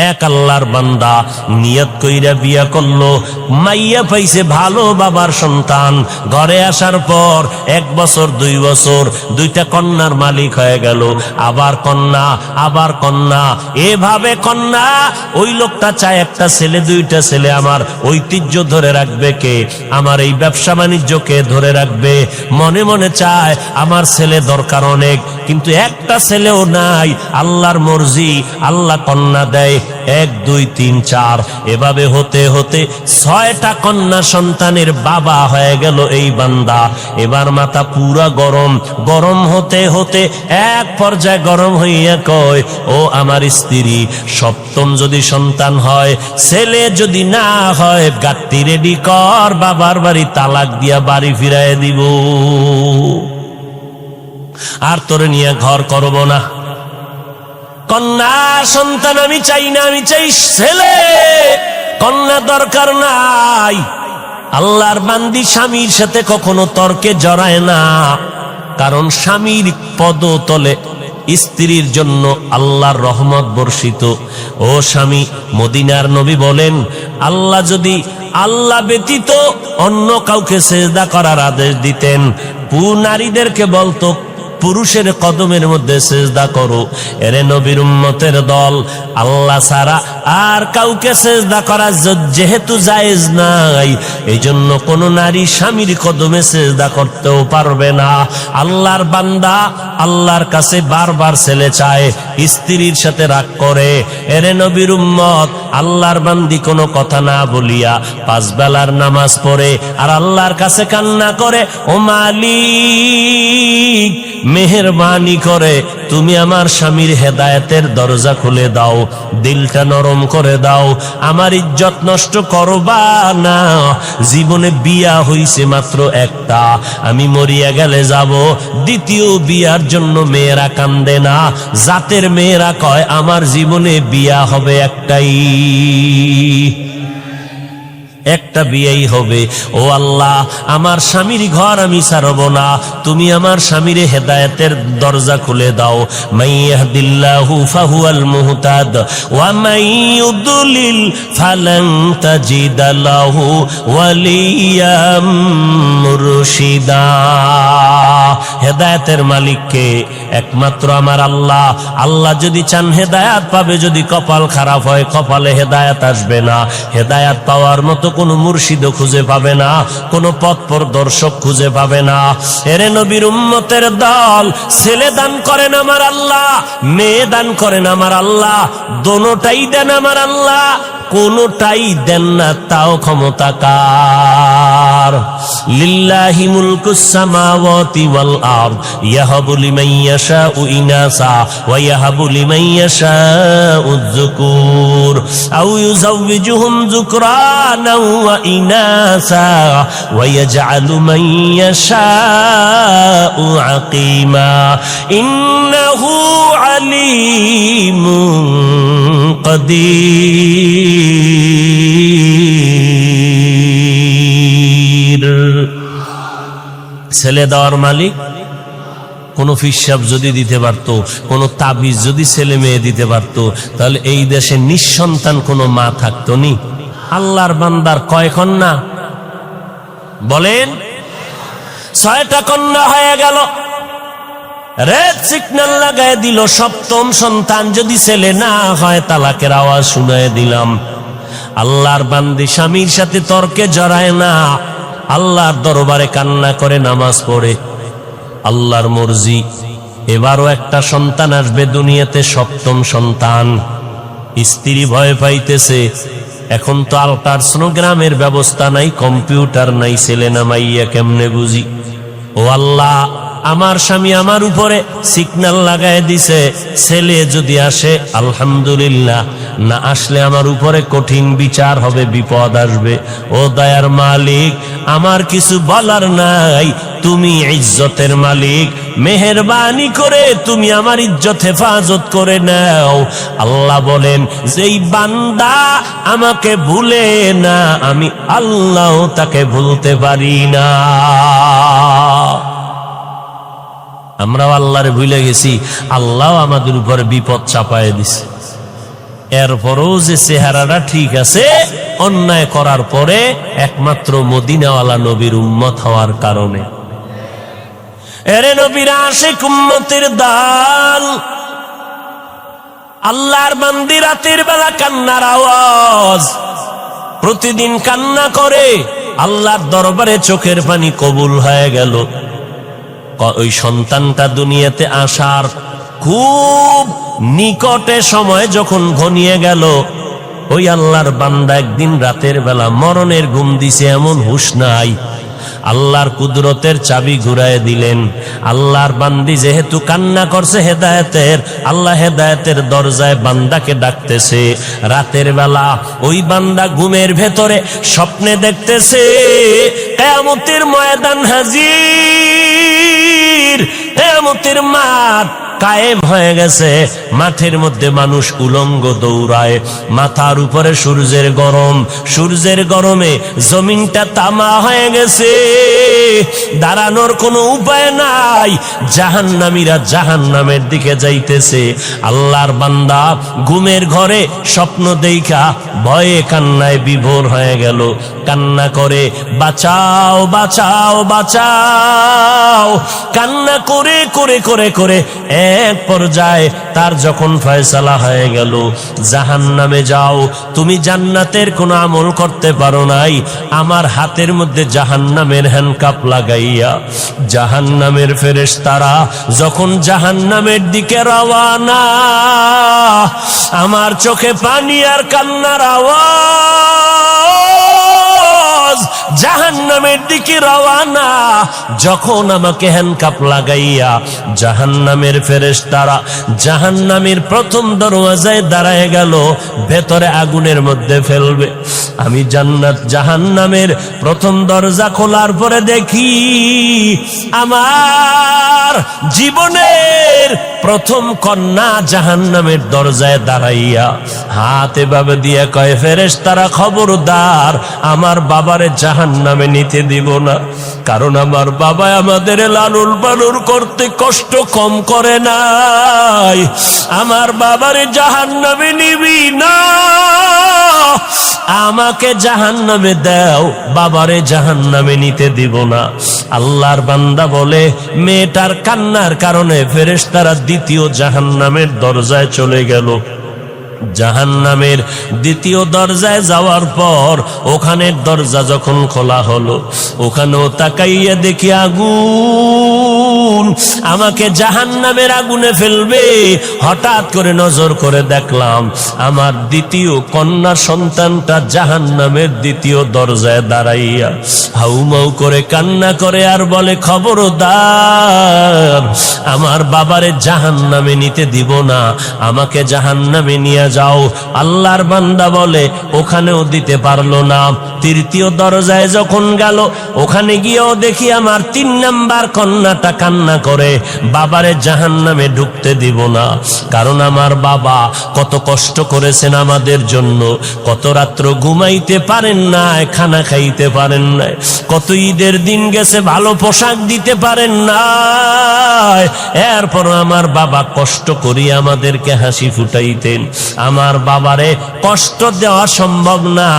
এক আল্লাহর বান্দা নিয়ত কইরা বিয়া করলো, মাইয়া পাইছে ভালো বাবার সন্তান, ঘরে আসার পর 1 বছর 2 বছর 2টা কন্যার মালিক হয়ে গেল, আবার কন্যা আবার কন্যা, এভাবে কন্যা। ওই লোকটা চায় একটা ছেলে 2টা ছেলে, আমার ঐতিহ্য ধরে রাখবে কে, আমার এই ব্যবসা বাণিজ্যকে ধরে রাখবে, মনে মনে চায় আমার ছেলে দরকার অনেক, কিন্তু একটা ছেলেও নাই। আল্লাহর মর্জি, আল্লাহ কন্যা দেয় 1 2 3 4, এভাবে হতে হতে 6টা কন্যা সন্তানের বাবা হয়ে গেল এই বান্দা। এবার মাথা পুরা গরম, গরম হতে হতে এক পর্যায়ে গরম হইয়া কয়, ও আমার স্ত্রী, 7ম যদি সন্তান হয়, ছেলে যদি না হয়, গাত্তি রেডি কর, বাবার বাড়ি তালাক দিয়া বাড়ি ফিরাই দিব, আর তোরে নিয়ে ঘর করব না। কন্যা সন্তান আমি চাই না, আমি চাই ছেলে, কন্যা দরকার নাই। আল্লাহর বান্দি স্বামীর সাথে কখনো তর্কে জড়ায় না, কারণ স্বামীর পদতলে স্ত্রীর জন্য আল্লাহর রহমত বর্ষিত। ও স্বামী, মদিনার নবী বলেন, আল্লাহ যদি আল্লাহ ব্যতীত অন্য কাউকে সেজদা করার আদেশ দিতেন, নারীদেরকে বলতো পুরুষের কদমের মধ্যে সেজদা করো। এরে নবীর উম্মতের দল, আল্লাহ ছাড়া আর কাউকে সেজদা করা যেহেতু জায়েজ নাই, এই জন্য কোন নারী স্বামীর কদমে সেজদা করতেও পারবে না। আল্লাহর বান্দা আল্লাহর কাছে বারবার ছেলে চায়, স্ত্রীর সাথে রাগ করে। এরে নবীর উম্মত, আল্লাহর বান্দি কোনো কথা না বলিয়া 5 বেলার নামাজ পড়ে আর আল্লাহর কাছে কান্না করে, ও মালিক, মেহেরবানি করে তুমি আমার স্বামীর হেদায়েতের দরজা খুলে দাও, দিলটা নরম করে দাও, আমার ইজ্জত নষ্ট করবা না। জীবনে বিয়া হইছে মাত্র একটা, আমি মরিয়া গেলে যাব। দ্বিতীয় বিয়ার জন্য মেয়েরা কান্দে না, জাতের মেয়েরা কয় আমার জীবনে বিয়া হবে একটাই, একটা বিয়েই হবে। ও আল্লাহ, আমার স্বামীর ঘর আমি ছাড়ব না, তুমি আমার স্বামীর হেদায়েতের দরজা খুলে দাও। মাইয়াহদিল্লাহু ফাহুয়াল মুহতাদ ওয়া মাইয়ুদলিল ফালান তাজিদা লাহু ওয়ালিয়াম মুরশিদা। হেদায়েতের মালিককে একমাত্র আমার আল্লাহ। আল্লাহ যদি চান হেদায়েত পাবে, যদি কপাল খারাপ হয়, কপালে হেদায়েত আসবে না। হেদায়েত পাওয়ার মতো কোন মুর্শিদও খুঁজে পাবে না, কোন পথ প্রদর্শক খুঁজে পাবে না। এরে নবীর উম্মতের দল, ছেলে দান করেন আমার আল্লাহ, মেয়ে দান করেন আমার আল্লাহ, দোনোটাই দেন আমার আল্লাহ, কোনটাই দেন না তাও ক্ষমতা কার। লিল্লাহি মুলকুস সামাওয়াতি ওয়াল আরদ ইয়াহাবু লিমান ইয়াশাউ ইনাসা ওয়া ইয়াহাবু লিমান ইয়াশাউ যুকুর আও ইউযাওয়িজুহুম যুকরানা ওয়া ইনাসা ওয়া ইয়াজআলু মান ইয়াশাউ আকিমা ইন্নাহু আলীমুন কাদির। ছেলে দেওয়ার মালিক কোন ফিসাব যদি দিতে পারতো, কোন তাবিজ যদি ছেলে মেয়ে দিতে পারতো, তাহলে এই দেশে নিঃসন্তান কোন মা থাকতো নি। আল্লাহর বান্দার কয় কন্যা বলেন? 6টা কন্যা হয়ে গেল। রেড সিগন্যাল লাগায় দিল, 7ম সন্তান যদি ছেলে না হয় তালাকের আওয়াজ শুনায় দিলাম। আল্লাহর বান্দি স্বামীর সাথে তর্কে জড়ায় না, আল্লাহর দরবারে কান্না করে নামাজ পড়ে। আল্লাহর মর্জি, এবারও একটা সন্তান আসবে দুনিয়াতে, 7ম সন্তান। স্ত্রী ভয় পাইতেছে, এখন তো আল্ট্রাসোনোগ্রামের ব্যবস্থা নাই, কম্পিউটার নাই, ছেলে না মাইয়া কেমনে বুঝি? ও আল্লাহ, আমার স্বামী আমার উপরে সিগন্যাল লাগায় দিছে, ছেলে যদি আসে আলহামদুলিল্লাহ, না আসলে আমার উপরে কঠিন বিচার হবে, বিপদ আসবে। ও দয়ার মালিক, আমার কিছু বলার নাই, তুমি ইজ্জতের মালিক, মেহেরবানি করে তুমি আমার ইজ্জত হেফাজত করে নাও। আল্লাহ বলেন, যেই বান্দা আমাকে ভুলে না, আমি আল্লাহ তাকে ভুলতে পারি না। আমরাও আল্লাহরে ভুলে গেছি, আল্লাহ আমাদের উপর বিপদ চাপায় দিছে। এরপরও যে চেহারাটা ঠিক আছে, অন্যায় করার পরে একমাত্র মদিনাওয়ালা নবীর উম্মত হওয়ার কারণে। এরে নবীর আশিক উম্মতের দল, আল্লাহর বান্দি রাতের বেলা কান্নার আওয়াজ, প্রতিদিন কান্না করে, আল্লাহর দরবারে চোখের পানি কবুল হয়ে গেল। ওই সন্তানটা দুনিয়াতে আসার খুব নিকটে সময় যখন ঘনিয়ে গেল, ওই আল্লাহর বান্দা একদিন রাতের বেলা মরণের ঘুম দিছে, এমন হুঁশ নাই। আল্লাহর কুদরতের চাবি ঘুরায় দিলেন। আল্লাহর বান্দি যেহেতু কান্না করছে হেদায়েতের, আল্লাহ হেদায়েতের দরজায় বান্দাকে ডাকতেছে। রাতের বেলা ওই বান্দা ঘুমের ভেতরে স্বপ্নে দেখতেছে কিয়ামতের ময়দান হাজির, কিয়ামতের মাঠ কায়েম হয়ে গেছে। মাঠের মধ্যে মানুষ উলঙ্গ দৌড়ায়, মাথার উপরে সূর্যের গরম, সূর্যের গরমে জমিনটা তামা হয়ে গেছে, দাঁড়ানোর কোনো উপায় নাই। জাহান্নামীরা জাহান্নামের দিকে যাইতেছে। আল্লাহর বান্দা ঘুমের ঘরে স্বপ্ন দেইখা ভয়ে কান্নায় বিভোর হয়ে গেল। কান্না করে বাঁচাও বাঁচাও বাঁচাও, কান্না করে করে করে করে এক পর্যায়ে তার যখন ফয়সালা হয়ে গেল, জাহান্নামে যাও, তুমি জান্নাতের কোনো আমল করতে পারো নাই, আমার হাতের মধ্যে জাহান্নামের হ্যান্ডকাপ লাগাইয়া জাহান্নামের ফেরেশতারা যখন জাহান্নামের দিকে রওয়ানা, আমার চোখে পানি আর কান্নার আওয়াজ, জাহান্নামের দিকে রওয়ানা। যখন আমাকে হ্যান্ডকাপ লাগাইয়া জাহান্নামের ফেরেশতারা জাহান্নামের প্রথম দরওয়াজায় দাঁড়ায় গেল, ভেতরে আগুনের মধ্যে ফেলবে। আমি জান্নাত জাহান্নামের প্রথম দরজা খোলার পরে দেখি আমার জীবনের প্রথম কন্যা জাহান্নামের দরজায় দাঁড়াইয়া হাত এভাবে দিয়ে কয়, ফেরেশতারা খবরদার আমার বাবারে জাহান্নামে নিতে দিব না, কারণ আমার বাবা আমাদের লালন পালন করতে কষ্ট কম করে নাই, আমার বাবারে জাহান্নামে নিবি না, আমাকে জাহান্নামে দাও, বাবারে জাহান্নামে নিতে দিব না। আল্লাহর বান্দা বলে, মেয়েটার কান্নার কারণে ফেরেশতারা দ্বিতীয় জাহান্নামের দরজায় চলে গেল। জাহান্নামের দ্বিতীয় দরজায় যাওয়ার পর ওখানের দরজা যখন খোলা হলো, ওখানেও তাকাইয়া দেখি আগুন, আমাকে জাহান্নামের আগুনে ফেলবে। হঠাৎ করে নজর করে দেখলাম আমার দ্বিতীয় কন্যা সন্তানটা জাহান্নামের দ্বিতীয় দরজায় দাঁড়াইয়া হাউমাউ করে কান্না করে আর বলে, খবরদার আমার বাবারে জাহান্নামে নিতে দিব না, আমাকে জাহান্নামে নিয়ে যাও। আল্লাহর বান্দা বলে, ওখানেও দিতে পারলো না। তৃতীয় দরজায় যখন গেল, ওখানে গিয়েও দেখি আমার 3 নাম্বার কন্যাটা কান্না করে, বাবারে জাহান্নামে ঢুকতে দিব না, কারণ আমার বাবা কত কষ্ট করেছেন আমাদের জন্য, কত রাত্র ঘুমাইতে পারেন নাই, খানা খাইতে পারেন নাই, কত ঈদের দিন গেছে ভালো পোশাক দিতে পারেন নাই, এরপর আমার বাবা কষ্ট করি আমাদেরকে হাসি ফুটাইতেন, আমার বাবারে কষ্ট দেওয়া সম্ভব না,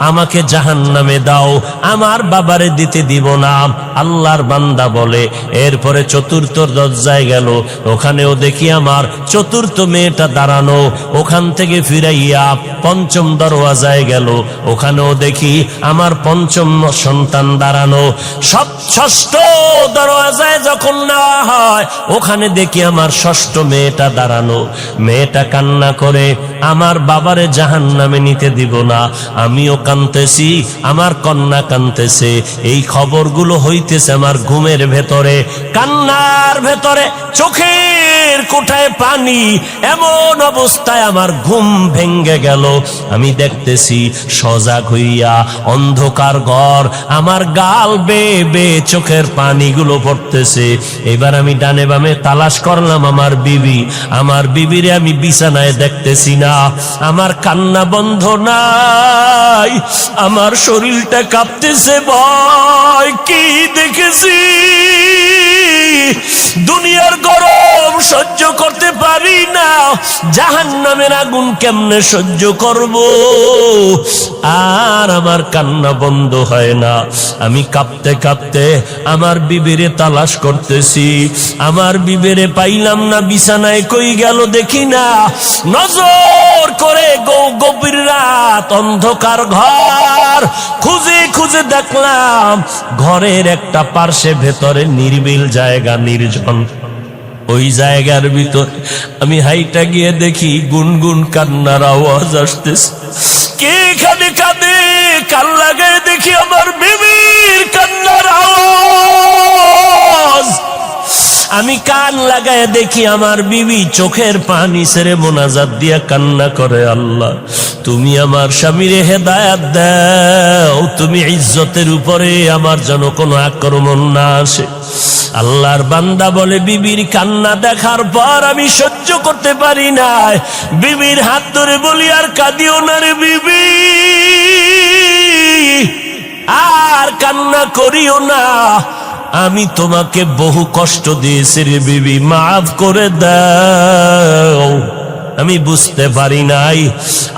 আমাকে জাহান্নামে দাও, আমার বাবারে দিতে দিব না। আল্লাহর বান্দা বলে, এরপরে চতুর্থ দরজায় গেল, ওখানেও দেখি আমার চতুর্থ মেয়েটা দাঁড়ানো, ওখান থেকে ফিরাইয়া পঞ্চম দরওয়াজায় গেল, ওখানেও দেখি আমার পঞ্চম সন্তান দাঁড়ানো। ষষ্ঠ দরওয়াজায় যখন নেওয়া হয়, ওখানে দেখি আমার ষষ্ঠ মেয়েটা দাঁড়ানো, মেয়েটা কান্না করে, আমার বাবারে জাহান্নামে নিতে দিব না, আমিও কাঁদতেছি, আমার কন্যা কাঁদতেছে, এই খবরগুলো হইতেছে আমার ঘুমের ভেতরে, কান্নার ভেতরে চোখের কোঠায় পানি, এমন অবস্থায় আমার ঘুম ভেঙ্গে গেল। আমি দেখতেছি সজাগ হইয়া অন্ধকার ঘর, আমার গাল বেয়ে বেয়ে চোখের পানিগুলো পড়তেছে। এবার আমি ডানে বামে তালাশ করলাম আমার বিবি, আমার বিবিরে আমি বিছানায় দেখতেছি না, আমার কান্না বন্ধ নাই, আমার শরীরটা কাঁপতেছে, ভয় কি দেখেছি দুনিয়ার গরম সহ্য করতে পারি না, জাহান্নামের আগুন কেমনে সহ্য করব? আর আমার কান্না বন্ধ হয় না। আমি কাঁপতে কাঁপতে আমার বিবিরে তালাশ করতেছি, আমার বিবিরে পাইলাম না, বিছানায় কই গেল দেখি না। নজর করে গভীর রাত, অন্ধকার ঘর খুঁজে খুঁজে দেখলাম ঘরের একটা পার্শ্বে ভেতরে নির্বিল জায়গা, নির্জন। ওই জায়গার ভিতর আমি হাইটা গিয়ে দেখি গুনগুন কান্নার আওয়াজ আসতেছে। কে এখানে কাঁদে? কান লাগায় দেখি আমার বিবির কান্নার আওয়াজ। আমি কান লাগায় দেখি আমার বিবি চোখের পানি ছেড়ে মোনাজাত দিয়া কান্না করে, আল্লাহ তুমি আমার স্বামীরে হেদায়াত দাও, তুমি ইজ্জতের উপরে আমার যেন কোনো আক্রমণ না আসে। আল্লাহর বান্দা বলে, বিবির কান্না দেখার পর আমি সহ্য করতে পারি না, বিবির হাত ধরে বলি, আর কাঁদিও না রে বিবি, আর কান্না করিও না, আমি তোমাকে বহু কষ্ট দিয়েছি রে বিবি, মাফ করে দাও। আমি বুঝতে পারি নাই।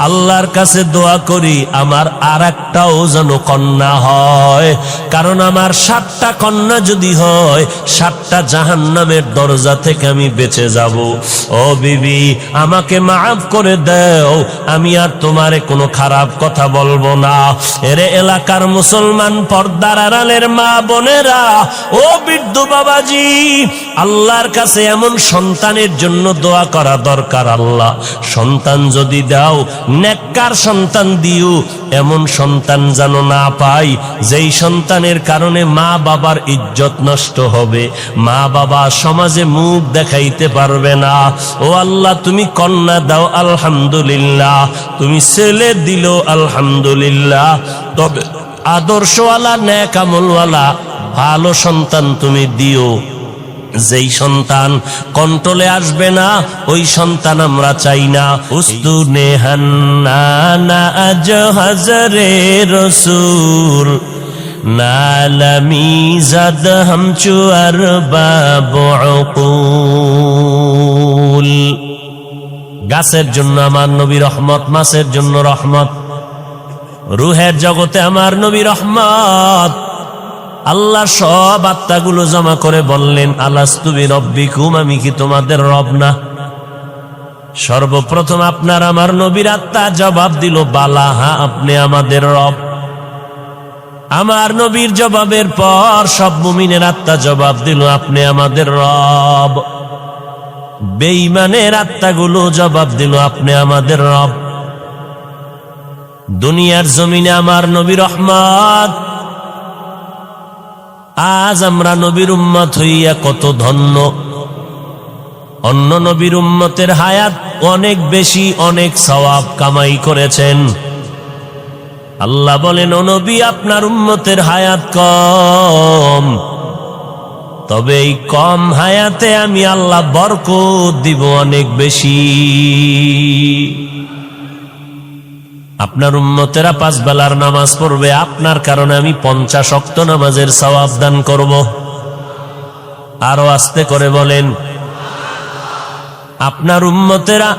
আল্লাহর কাছে দোয়া করি আমার আর একটাও যেন কন্যা হয়, কারণ আমার 7টা কন্যা যদি হয় 7টা জাহান্নামের দরজা থেকে আমি বেঁচে যাব। ও বিবি, আমাকে মাফ করে দাও, আমি আর তোমারে কোনো খারাপ কথা বলবো না। এরে এলাকার মুসলমান, পর্দার আড়ালের মা বোনেরা, ও বৃদ্ধ বাবাজি, আল্লাহর কাছে এমন সন্তানের জন্য দোয়া করা দরকার। আল্লাহ সন্তান যদি দাও, নেককার সন্তান দিও, এমন সন্তান যেন না পাই যেই সন্তানের কারণে মা বাবার ইজ্জত নষ্ট হবে, মা বাবা সমাজে মুখ দেখাইতে পারবে না। ও আল্লাহ, তুমি কন্যা দাও আলহামদুলিল্লাহ, তুমি ছেলে দিল আলহামদুলিল্লাহ, তবে আদর্শওয়ালা নেক আমলওয়ালা ভালো সন্তান তুমি দিও। যেই সন্তান কন্ট্রোলে আসবে না ওই সন্তান আমরা চাই না। উস্তুনে হান্নানা আজ হজরে রসুল নালামি জাদ হামচু আর বাবুল। গাছের জন্য আমার নবী রহমত, মাছের জন্য রহমত, রুহের জগতে আমার নবী রহমত। আল্লাহ সব আত্মাগুলো জমা করে বললেন, আলাস্তু বিরব্বিকুম, আমি কি তোমাদের রব না? সর্বপ্রথম আপনার আমার নবীর আত্মা জবাব দিল, বালা, হ্যাঁ আপনি আমাদের রব। আমার নবীর জবাবের পর সব মুমিনের আত্মা জবাব দিল, আপনি আমাদের রব। বেঈমানের আত্মাগুলো জবাব দিল, আপনি আমাদের রব। দুনিয়ার জমিনে আমার নবী রহমত। আজ আমরা নবীর উম্মত হইয়া কত ধন্য। অন্য নবীর উম্মতের হায়াত অনেক বেশি, অনেক সওয়াব কামাই করেছেন। আল্লাহ বলেন, ও নবী, আপনার উম্মতের হায়াত কম, তবে এই কম হায়াতে আমি আল্লাহ বরকত দিব অনেক বেশি। আপনার উম্মতেরা 5 বেলার নামাজ পড়বে, আপনার কারণে আমি 50 ওয়াক্ত নামাজের সওয়াব দান করব। আরো আস্তে করে বলেন, আপনার উম্মতেরা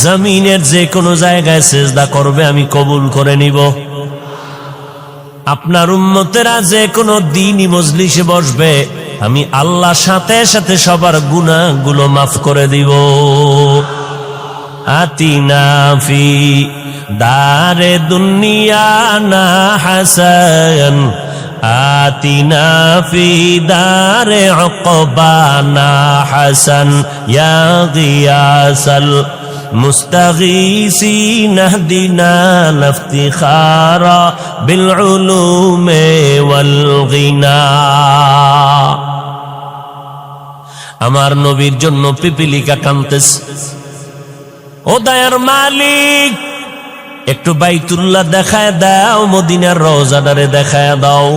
জমিনের যে কোনো জায়গায় সিজদা করবে, আমি কবুল করে নিব। আপনার উম্মতেরা যে কোনো দ্বীনি মজলিসে বসবে, আমি আল্লাহ সাথে সাথে সবার গুনাহগুলো মাফ করে দিব। আতিনা ফি দারে দুনিয়া না হাসান, আতিনা ফি দারে উকবানা হাসান, ইয়া গিয়াসাল মুস্তাগীসিন ইহদিনা লিফতিখারা বিল উলুমি ওয়াল গিনা। আমার নবীর জন্য পিপিলিকা কাঁদতেছে। ও দয়ার মালিক, একটু বাইতুল্লাহ দেখায় দাও, মদিনার রওজাটারে দেখায় দাও।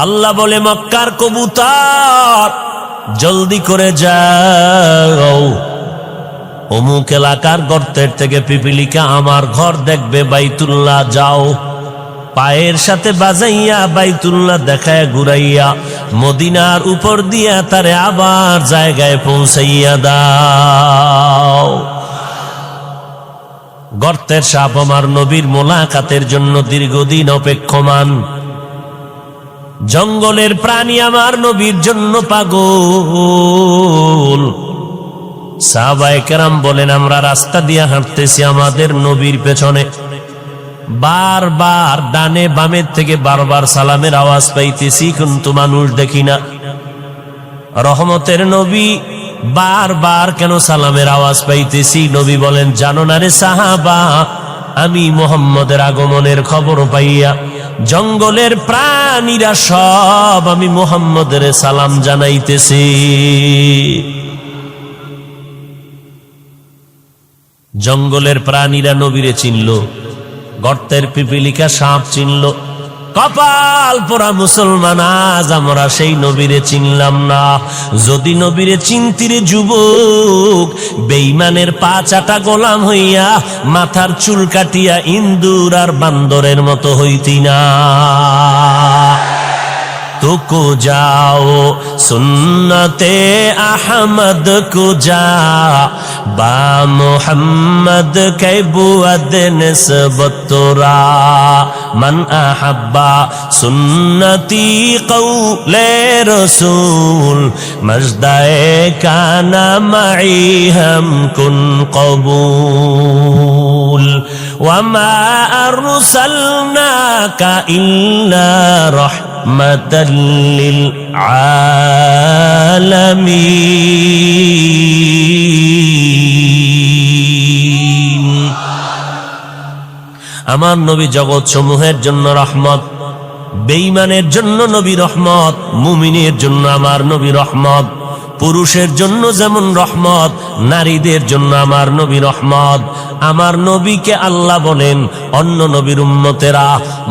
আল্লাহ বলে, মক্কার কবুতর জলদি করে যাও, অমুক এলাকার গর্তের থেকে পিপিলিকা আমার ঘর দেখবে, বাইতুল্লাহ যাও। পায়ের সাথে বাজাইয়া বাইতুল্লাহ দেখায় ঘুরাইয়া মদিনার উপর দিয়া তারে আবার জায়গায় পৌঁছাইয়া দাও। গর্তের সাপ আমার নবীর মোলাকাতের জন্য দীর্ঘদিন অপেক্ষমান, জঙ্গলের প্রাণী আমার নবীর জন্য পাগল। সাহাবায়ে কেরাম বলেন, আমরা রাস্তা দিয়ে হাঁটতেছি, আমাদের নবীর পেছনে বারবার ডানে বামের থেকে বারবার সালামের আওয়াজ পাইতেছি, কিন্তু মানুষ দেখি না। রহমতের নবী বারবার কেন সালামের আওয়াজ পাইতেছি? নবী বলেন, জানো না রে সাহাবা, আমি মুহাম্মদের আগমনের খবর পাইয়া জঙ্গলের প্রাণীরা সব আমি মুহাম্মদের সালাম জানাইতেছি। জঙ্গলের প্রাণীরা নবীরে চিনল, গর্তের পিপিলিকা সাপ চিনল। কপাল পোড়া মুসলমান, আজ আমরা সেই নবীরে চিনলাম না। যদি নবীরে চিনতিরে যুবক, বেঈমানের পা চাটা গোলাম হইয়া মাথার চুল কাটিয়া ইন্দুর আর বান্দরের মতো হইতি না। तुको जाओ सुन्नते अहमद को जा बा मोहम्मद के बुअद निस्बत तोरा मन अहब्बा सुन्नती कौले रसूल मजदाए काना मई हम कुन कबूल वमा अरसलनाका इल्ला रहमतल लिल आलमीन। আমার নবী জগৎ সমূহের জন্য রহমত, বেঈমানের জন্য নবী রহমত, মুমিনের জন্য আমার নবী রহমত। পুরুষের জন্য যেমন রহমত, নারীদের জন্য আমার নবী রহমত। আমার নবীকে আল্লাহ বলেন, অন্য নবীর উম্মতেরা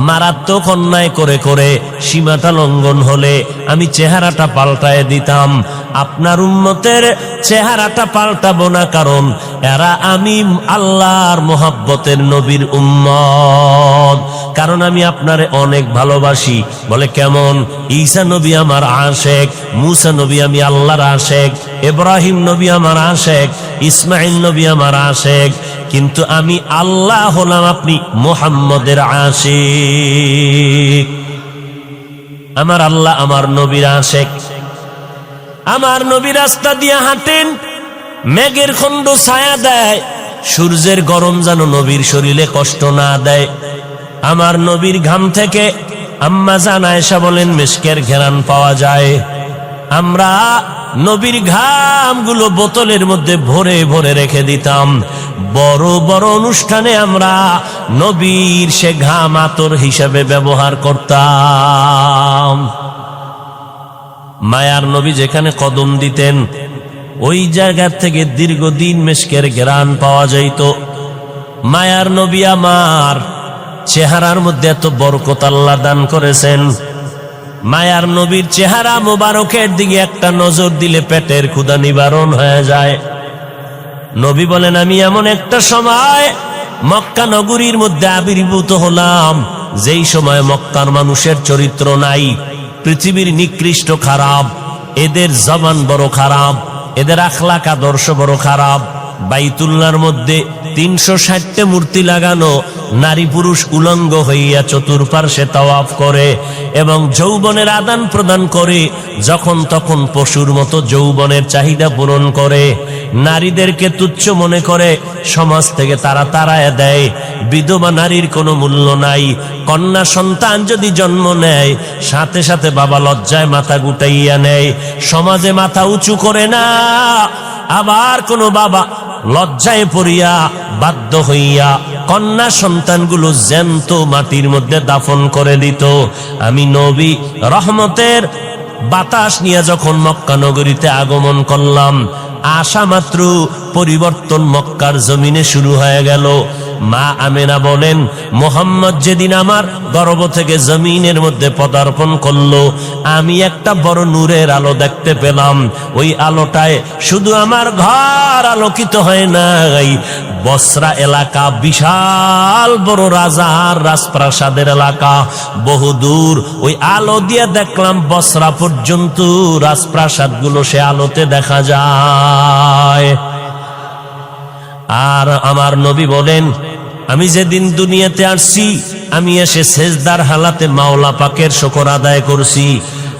মারাত্মক অন্যায় করে করে সীমাটা লঙ্ঘন হলে আমি চেহারাটা পাল্টায় দিতাম, আপনার উম্মতের চেহারাটা পাল্টাবো না, কারণ এরা আমি আল্লাহর মোহাব্বতের নবীর উম্মত, কারণ আমি আপনারে অনেক ভালোবাসি। বলে কেমন? ঈসা নবী আমার আশেক, মুসা নবী আমি আল্লাহর আশেক, ইব্রাহিম নবী আমার আশেক, ইসমাইল নবী আমার আশেক, কিন্তু আমি আল্লাহ হলাম আপনি মুহাম্মদের আশিক। আমার আল্লাহ আমার নবীর আশেক। আমার নবী রাস্তা দিয়ে হাঁটেন, মেঘের খণ্ড ছায়া দেয়, সূর্যের গরম যেন নবীর শরীরে কষ্ট না দেয়। আমার নবীর ঘাম থেকে আম্মা জান আয়েশা বলেন মিশকের ঘ্রাণ পাওয়া যায়। আমরা নবীর ঘামগুলো বোতলের মধ্যে ভরে ভরে রেখে দিতাম, বড় বড় অনুষ্ঠানে আমরা নবীর সে ঘাম আতর হিসেবে ব্যবহার করতাম। মায়ার নবী যেখানে কদম দিতেন ওই জায়গা থেকে দীর্ঘদিন মিশকের ঘ্রাণ পাওয়া যাইত। মায়ার নবী আমার চেহারার মধ্যে এত বরকত আল্লাহ দান করেছেন, মায়ার নবীর চেহারা মোবারকের দিকে একটা নজর দিলে পেটের ক্ষুধা নিবারণ হয়ে যায়। নবী বলেন, আমি এমন একটা সময় মক্কা নগরীর মধ্যে আবির্ভূত হলাম, যেই সময় মক্কার মানুষের চরিত্র নাই, পৃথিবীর নিকৃষ্ট খারাপ, এদের জবান বড় খারাপ, এদের আখলাক আদর্শ বড় খারাপ। বাইতুল্লাহর মধ্যে 360টা মূর্তি লাগানো, নারী পুরুষ উলঙ্গ হইয়া চতুর্পার্শ্বে তাওয়াফ করে এবং যৌবনের আদান প্রদান করে, যখন তখন পশুর মতো যৌবনের চাহিদা পূরণ করে, নারীদেরকে তুচ্ছ মনে করে, সমাজ থেকে তারা তাড়ায় দেয়। বিধবা নারীর কোনো মূল্য নাই। কন্যা সন্তান যদি জন্ম নেয়, সাথে সাথে বাবা লজ্জায় মাথা গুটাইয়া নেয়, সমাজে মাথা উঁচু করে না। আবার কোন বাবা লজ্জায় পড়িয়া বাধ্য হইয়া কন্যা সন্তানগুলো জ্যান্ত মাটির মধ্যে দাফন করে দিত। আমি নবী রহমতের বাতাস নিয়ে যখন মক্কা নগরীতে আগমন করলাম, আশা মাত্র পরিবর্তন মক্কার জমিনে শুরু হয়ে গেল। মা আমেনা বলেন, মোহাম্মদ যেদিন আমার গর্ভ থেকে জমিনের মধ্যে পদার্পণ করলো, আমি একটা বড় নূরের আলো দেখতে পেলাম। ওই আলোটায় শুধু আমার ঘর আলোকিত হয় নাই, বসরা এলাকা বিশাল বড় রাজার রাজপ্রাসাদের এলাকা, বহুদূর। ওই আলো দিয়ে দেখলাম বসরা পর্যন্ত রাজপ্রাসাদগুলো সে আলোতে দেখা যায়। আর আমার নবী বলেন, আমি যেদিন দুনিয়াতে আসছি আমি এসে সেজদার হালাতে মাওলা পাকের শুকর আদায় করছি।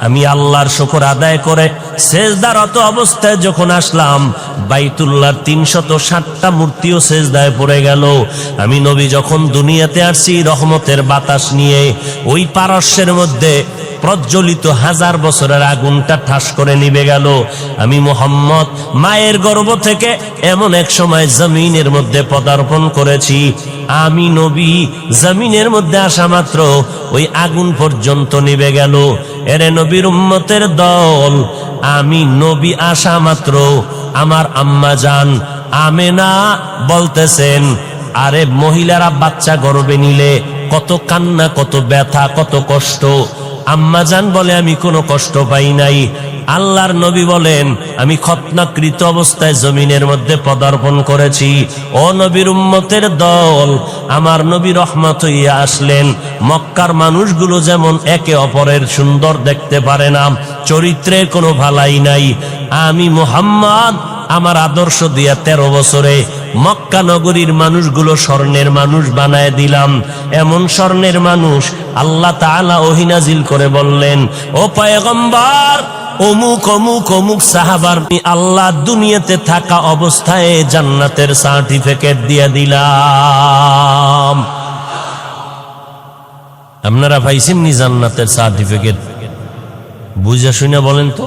আমি আল্লাহর শুকর আদায় করে সেজদারত অবস্থায় যখন আসলাম, বাইতুল্লাহর ৩৬০টা মূর্তিও সেজদায় পড়ে গেল। আমি নবী যখন দুনিয়াতে আসছি রহমতের বাতাস নিয়ে, ওই পারস্যের মধ্যে প্রজ্বলিত 1000 বছরের আগুনটা ঠাস করে নিভে গেল। আমি মুহাম্মদ মায়ের গর্ভ থেকে এমন এক সময় জমিনের মধ্যে পদার্পণ করেছি, আমি নবী জমিনের মধ্যে আসা মাত্র ওই আগুন পর্যন্ত নিভে গেল। এরে নবীর উম্মতের দল, আমি নবী আসা মাত্র আমার আম্মা জান আমেনা বলতেছেন, আরে মহিলারা বাচ্চা গর্ভে নিলে কত কান্না, কত ব্যথা, কত কষ্ট। আম্মা জান বলে আমি কোনো কষ্ট পাই নাই। আল্লাহর নবী বলেন, আমি খতনাকৃত অবস্থায় জমিনের মধ্যে পদার্পণ করেছি। ও নবীর উম্মতের দল, আমার নবী রহমত হইয়া আসলেন। মক্কার মানুষগুলো যেমন একে অপরের সুন্দর দেখতে পারে না, চরিত্রের কোনো ভালাই নাই, আমি মুহাম্মদ আমার আদর্শ দিয়া 13 বছরে মক্কা নগরীর মানুষগুলো স্বর্ণের মানুষ বানায় দিলাম। এমন স্বর্ণের মানুষ আল্লাহ তাআলা ওহী নাজিল করে বললেন, ও পয়গম্বর, অমুক অমুক অমুক সাহাবার আল্লাহ দুনিয়াতে থাকা অবস্থায় জান্নাতের সার্টিফিকেট দিয়ে দিলাম। আপনারা পাইছেন নি জান্নাতের সার্টিফিকেট? বুঝা শুনে বলেন তো,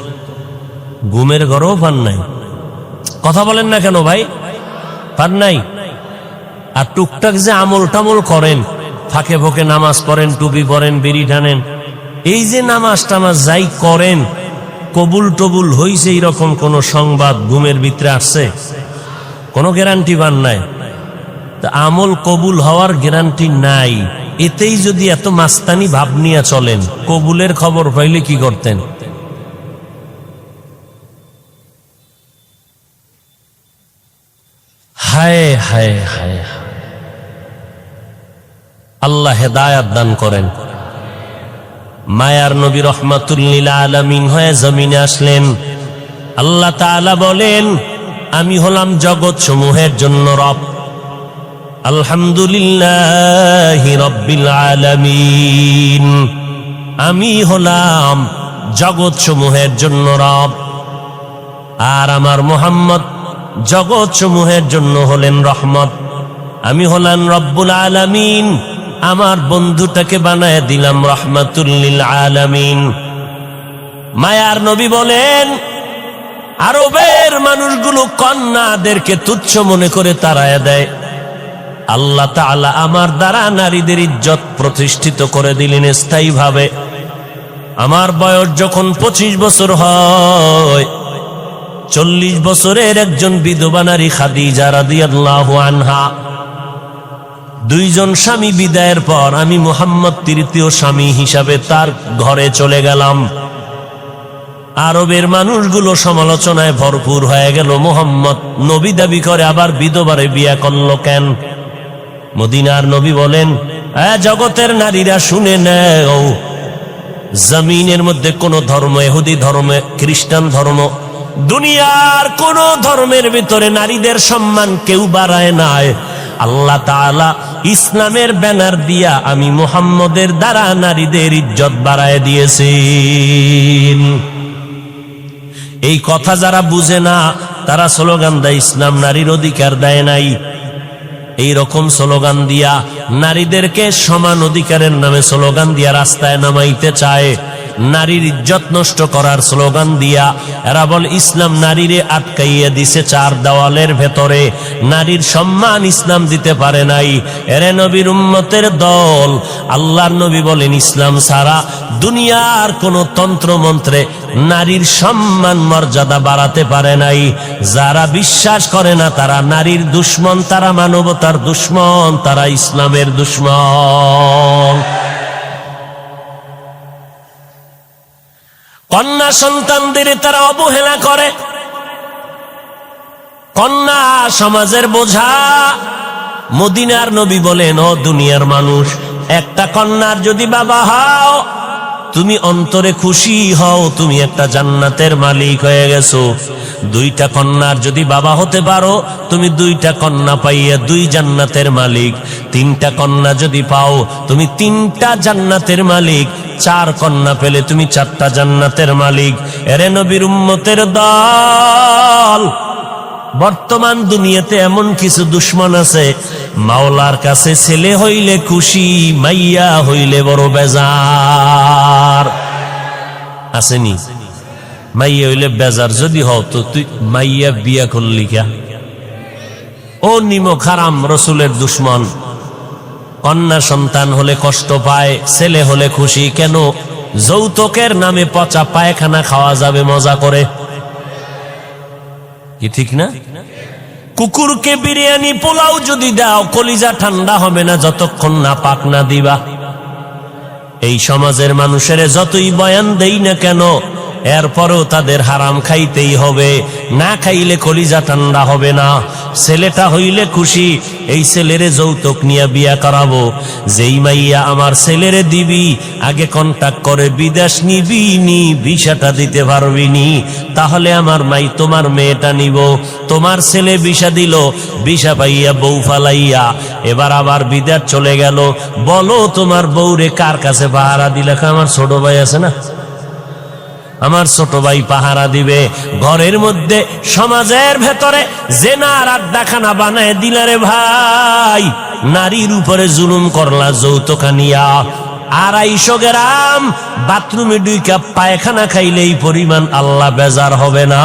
ঘুমের ঘরেও পান নাই? কথা বলেন না কেন ভাই, পান নাই? আর টুকটাক যে আমল টামল করেন, ফাঁকে ফোঁকে নামাজ পড়েন, টুপি পরেন, বিড়ি টানেন, এই যে নামাজ টামাজ যাই করেন, কবুল টবুল হইছে এরকম কোন সংবাদ ঘুমের ভিতরে আসছে? কোনো গ্যারান্টি পান নাই। তা আমল কবুল হওয়ার গ্যারান্টি নাই, এতেই যদি এত মাস্তানি ভাব নিয়ে চলেন, কবুলের খবর পাইলে কি করতেন? হায় হায় হায়, আল্লাহ হেদায়াত দান করেন। মায়ার নবী রহমাতুল লিল আলামিন হয়ে জমিনে আসলেন। আল্লাহ তাআলা বলেন, আমি হলাম জগৎ সমূহের জন্য রব। আলহামদুলিল্লাহি রাব্বিল আলামিন, আমি হলাম জগৎ সমূহের জন্য রব। আর আমার মুহাম্মদ জগৎ সমূহের জন্য হলেন রহমত। আমি হলাম রব্বুল আলামিন, আমার বন্ধুটাকে বানায় দিলাম রহমাতুল লিল আলামিন। মায়ার নবী বলেন, আরবের মানুষগুলো কন্যাদেরকে তুচ্ছ মনে করে তাড়ায় দেয়, আল্লাহ তাআলা আমার দ্বারা নারীদের ইজ্জত প্রতিষ্ঠিত করে দিলেন স্থায়ীভাবে। আমার বয়স যখন 25 বছর হয়, 40 বছরের একজন বিধবা নারী খাদিজা রাদিয়াল্লাহু আনহা, 2 জন স্বামী বিদায়ের পর আমি মুহাম্মদ তৃতীয় স্বামী হিসাবে তার ঘরে চলে গেলাম। আরবের মানুষগুলো সমালোচনায় ভরপুর হয়ে গেল, মুহাম্মদ নবী দাবি করে আবার বিধবারে বিয়ে করলো কেন? মদিনার নবী বলেন, জগতের নারীরা শুনে নেও, জমিনের মধ্যে কোন ধর্ম, ইহুদি ধর্ম, খ্রিস্টান ধর্ম, দুনিয়ার কোন ধর্মের ভিতরে নারীদের সম্মান কেউ বাড়ায় নাই। আল্লাহ তাআলা ইসলামের ব্যানার দিয়া আমি মুহাম্মদের দ্বারা নারীদের ইজ্জত বাড়ায় দিয়েছেন। এই কথা যারা বুঝে না, তারা স্লোগান দেয় ইসলাম নারীর অধিকার দেয় নাই। এই রকম স্লোগান দিয়া নারীদেরকে সমান অধিকারের নামে স্লোগান দিয়া রাস্তায় নামাইতে চায়। নারীর ইজ্জত নষ্ট করার স্লোগান দিয়া এরা বল ইসলাম নারীরে আটকাইয়া দিছে 4 দেওয়ালের ভেতরে, নারীর সম্মান ইসলাম দিতে পারে নাই। এরে নবীর উম্মতের দল, আল্লাহর নবী বলেন, ইসলাম ছাড়া দুনিয়ার কোন তন্ত্র মন্ত্রে নারীর সম্মান মর্যাদা বাড়াতে পারে নাই। যারা বিশ্বাস করে না তারা নারীর দুশ্মন, তারা মানবতার দুশ্মন, তারা ইসলামের দুশ্মন। কন্যা সন্তানদের তারা অবহেলা করে, কন্যা সমাজের বোঝা। মদিনার নবী বলেন, ও দুনিয়ার মানুষ, একটা কন্যার যদি বাবা হও, তুমি অন্তরে খুশি হও, তুমি একটা জান্নাতের মালিক হয়ে গেছো। দুইটা কন্যার যদি বাবা হতে পারো, তুমি দুইটা কন্যা পাইয়া দুই জান্নাতের মালিক। তিনটা কন্যা যদি পাও, তুমি তিনটা জান্নাতের মালিক। চার কন্যা পেলে তুমি চারটা জান্নাতের মালিক। এরে নবীর উম্মতের দল, বর্তমান দুনিয়াতে এমন কিছু দুশ্মন আছে, মাওলার কাছে ছেলে হইলে খুশি, মাইয়া হইলে বড় বেজার। আসেনি? মাইয়া হইলে বেজার যদি হও তো তুই মাইয়া বিয়া করলি কে? ও নিমক হারাম রসুলের দুশ্মন। কন্যা সন্তান হলে কষ্ট পায়, ছেলে হলে খুশি কেন? যৌতুকের নামে পচা পায়খানা খাওয়া যাবে মজা করে, কি ঠিক না? কুকুরকে বিরিয়ানি পোলাও যদি দাও, কলিজা ঠান্ডা হবে না যতক্ষণ না পাক না দিবা। এই সমাজের মানুষের যতই বয়ান দেই না কেন, এরপরও তাদের হারাম খাইতেই হবে, না খাইলে কলিজা ঠান্ডা হবে না। ছেলেটা হইলে খুশি, এই ছেলেরে যৌতুক নিয়ে বিয়া করাবো। যেই মাইয়া আমার ছেলেরে দিবি, আগে কন্টাক্ট করে বিদেশ নিবি নি, ভিসাটা দিতে পারবি নি, তাহলে আমার মাই তোমার মেয়েটা নিব। তোমার ছেলে ভিসা দিল, ভিসা পাইয়া বউ ফালাইয়া এবার আবার বিদেশ চলে গেল। বলো তোমার বউরে কার কাছে পাহারা দিলে? আমার ছোট ভাই আছে না, আমার ছোট ভাই পাহারা দিবে। ঘরের মধ্যে সমাজের ভেতরে জেনার আড্ডাখানা বানায় দিলারে ভাই, নারীর উপরে জুলুম করলা যৌতুক নিয়া। 250 গ্রাম বাথরুমে 2 কাপ পায়খানা খাইলে এই পরিমাণ আল্লাহ বেজার হবে না?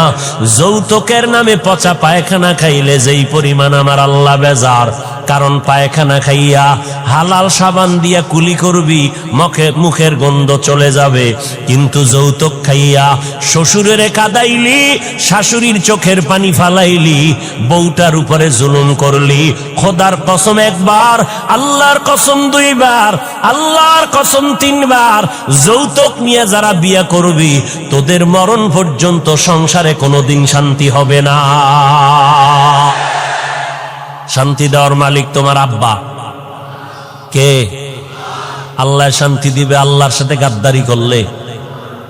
যৌতুকের নামে পচা পায়খানা খাইলে যেই পরিমাণ আমার আল্লাহ বেজার। কারণ পায়খানা খাইয়া হালাল সাবান দিয়া কুলি করবি, মুখের গন্ধ চলে যাবে। কিন্তু যৌতুক খাইয়া শ্বশুরের কাদাইলি, শাশুড়ির চোখের পানি ফালাইলি, বউটার উপরে জুলুম করলি। খোদার কসম একবার, আল্লাহর কসম 2 বার, আল্লাহর কসম 3 বার, যৌতুক নিয়ে যারা বিয়া করবি, তোদের মরণ পর্যন্ত সংসারে কোনোদিন শান্তি হবে না। শান্তি দেওয়ার মালিক তোমার আব্বা কে? আল্লাহ শান্তি দিবে আল্লাহর সাথে গাদ্দারি করলে।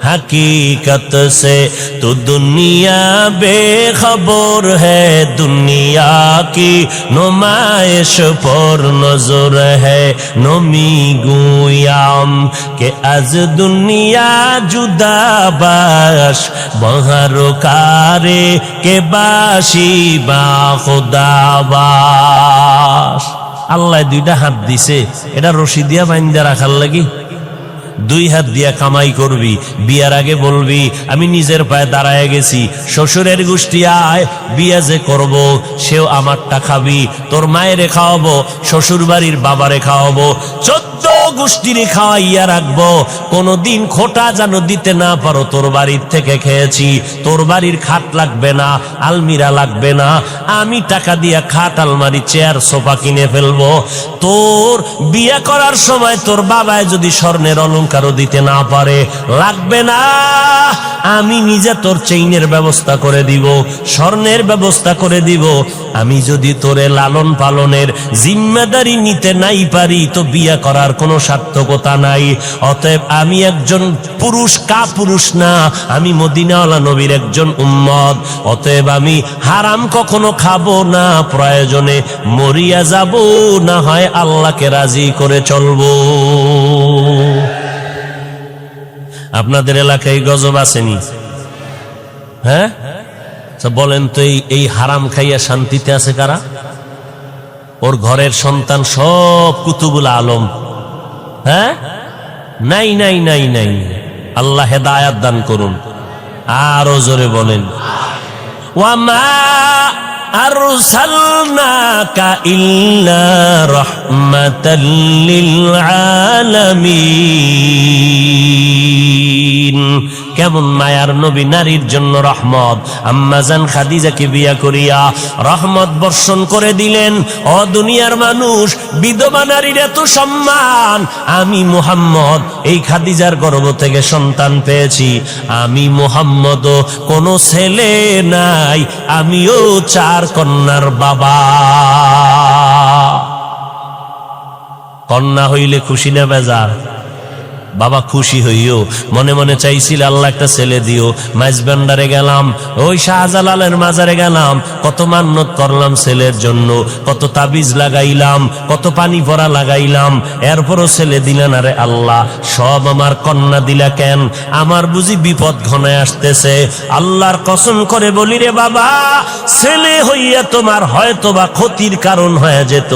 हकीकत से तो दुनिया बेखबर है, दुनिया की नुमाइश पर नजर है। नमी गुयाम के आज दुनिया जुदा बाश, बहारो कारे के बाशी बा खुदा बाश। আল্লাহ 2টা হাত দিছে, এটা রশি দিয়া বাইন্দা রাখার লাগি। 2 হাত দিয়া কামাই করবি, বিয়ার আগে বলবি আমি নিজের পায়ে দাঁড়ায় গেছি, শ্বশুরের গোষ্ঠী আয়, বিয়া যে করব সেও আমারটা খাবি, তোর মায়েরে খাওয়াবো, শ্বশুর বাড়ির বাবারে খাওয়াবো, 14 গোষ্ঠীরে খাওয়াইয়া রাখবো। কোনদিন খোটা যেন দিতে না পারো, তোর বাড়ির থেকে খেয়েছি, তোর বাড়ির খাট লাগবে না, আলমিরা লাগবে না, আমি টাকা দিয়া খাট, আলমারি, চেয়ার, সোফা কিনে ফেলবো। তোর বিয়া করার সময় তোর বাবায় যদি স্বর্ণের অলংকারও দিতে না পারে, লাগবে না, আমি নিজে তোর চেইনের ব্যবস্থা করে দিব, স্বর্ণের ব্যবস্থা করে দিব। আমি যদি তোরে লালন পালনের জিম্মেদারি নিতে নাই পারি, তো বিয়া করার কোনো সার্থকতা নাই। অতএব আমি একজন পুরুষ, কাপুরুষ না, আমি মদিনাওয়ালা নবীর একজন উম্মত। অতএব আমি হারাম কখনো খাবো না, প্রয়োজনে মরিয়া যাব, না হয় আল্লাহকে রাজি করে চলবো। আপনাদের এলাকায় গজব আসেনি? হ্যাঁ, বলেন তো এই হারাম খাইয়া শান্তিতে আছে কারা? ওর ঘরের সন্তান সব কুতুবুল আলম। হ্যাঁ, নাই নাই নাই নাই। আল্লাহ হেদায়াত দান করুন। আরো জোরে বলেন, ওয়ামা আরসালনাকা ইল্লা রাহমাতাল লিল আলামিন। কেমন মায়ার নবী, নারীর জন্য রহমত। আম্মাজান খাদিজাকে বিয়া করিয়া রহমত বর্ষণ করে দিলেন। ও দুনিয়ার মানুষ, বিধবা নারীর এত সম্মান। আমি মুহাম্মদ এই খাদিজার গর্ভ থেকে সন্তান পেয়েছি। আমি মুহাম্মদও কোনো ছেলে নাই, আমিও 4 কন্যার বাবা। কন্যা হইলে খুশি না বেজার? বাবা খুশি হইও, মনে মনে চাইছিল আল্লাহ একটা ছেলে দিও। মাইজবান্ডারে গেলাম, ওই শাহজালালের মাজারে গেলাম, কত মান্নত করলাম ছেলের জন্য, কত তাবিজ লাগাইলাম, কত পানি ভরা লাগাইলাম, এরপরও ছেলে দিলেন। আরে আল্লাহ, সব আমার কন্যা দিলা কেন? আমার বুঝি বিপদ ঘনায় আসতেছে। আল্লাহর কসম করে বলি রে বাবা, ছেলে হইয়া তোমার হয়তো বা ক্ষতির কারণ হয়ে যেত।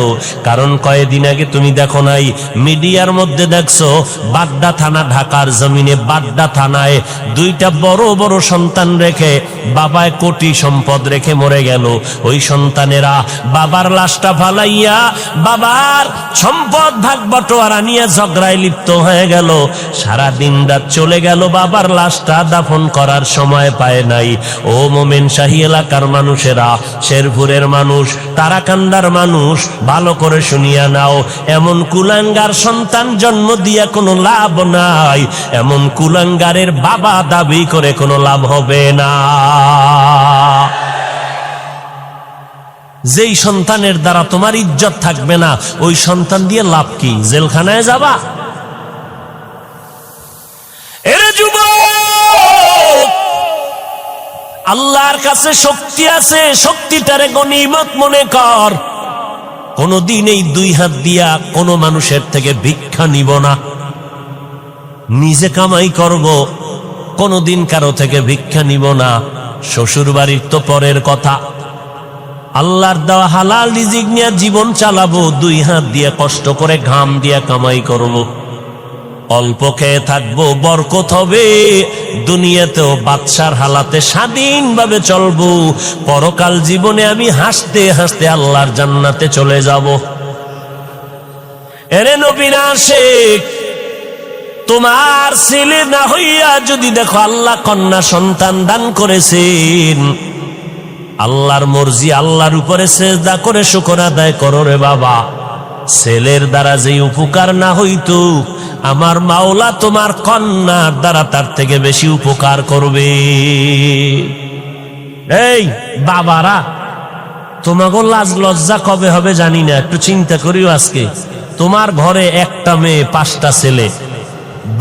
কারণ কয়েকদিন আগে তুমি দেখো নাই, মিডিয়ার মধ্যে দেখছো, বাড্ডা থানা, ঢাকার জমিনে বাড্ডা থানায় 2টা বড় বড় সন্তান রেখে বাবায় কোটি সম্পদ রেখে মরে গেল। ওই সন্তানেরা বাবার লাশটা ফালাইয়া বাবার সম্পদ ভাগ বটোয়ারা নিয়ে ঝগড়ায় লিপ্ত হয়ে গেল। সারা দিন রাত চলে গেল, বাবার লাশটা দাফন করার সময় পায় নাই। ও মোমেন শাহী এলাকার মানুষেরা, শেরপুরের মানুষ, তারাকান্দার মানুষ, ভালো করে শুনিয়া নাও। এমন কুলাঙ্গার সন্তান জন্ম দিয়া কোনো লাভ নাই, এমন কুলাঙ্গারের বাবা দাবি করে কোনো লাভ হবে না। যেই সন্তানের দ্বারা তোমার ইজ্জত থাকবে না, ওই সন্তান দিয়ে লাভ কি? জেলখানায় যাবা? এরে যুবক, আল্লাহর কাছে শক্তি আছে, শক্তিটারে গনিমত মনে কর। কোনদিন এই 2 হাত দিয়া কোনো মানুষের থেকে ভিক্ষা নিব না, নিজে কামাই করব, কোনদিন কারো থেকে ভিক্ষা নিব না। শ্বশুর বাড়ির তো পরের কথা, আল্লাহর দেওয়া হালাল রিজিক নিয়ে জীবন চালাবো। 2 হাত দিয়ে কষ্ট করে ঘাম দিয়া কামাই করব, অল্প খেয়ে থাকবো, বরকত হবে। দুনিয়াতেও বাদশার হালাতে স্বাধীনভাবে চলবো। পরকাল জীবনে আমি হাসতে হাসতে আল্লাহর জান্নাতে চলে যাব। এরে নবীর আশিক, তোমার ছেলে না হইয়া যদি দেখো আল্লাহ কন্যা সন্তান দান করেছেন, আল্লাহর মর্জি, আল্লাহর উপরে সেজদা করে শুকর আদায় করো রে বাবা। ছেলের দ্বারা যে উপকার না হইতো, আমার মাওলা তোমার কন্যার দ্বারা তার থেকে বেশি উপকার করবে। এই বাবারা, তোমাকে লাজ লজ্জা কবে হবে জানি না, একটু চিন্তা করিও। আজকে তোমার ঘরে 1টা মেয়ে 5টা ছেলে,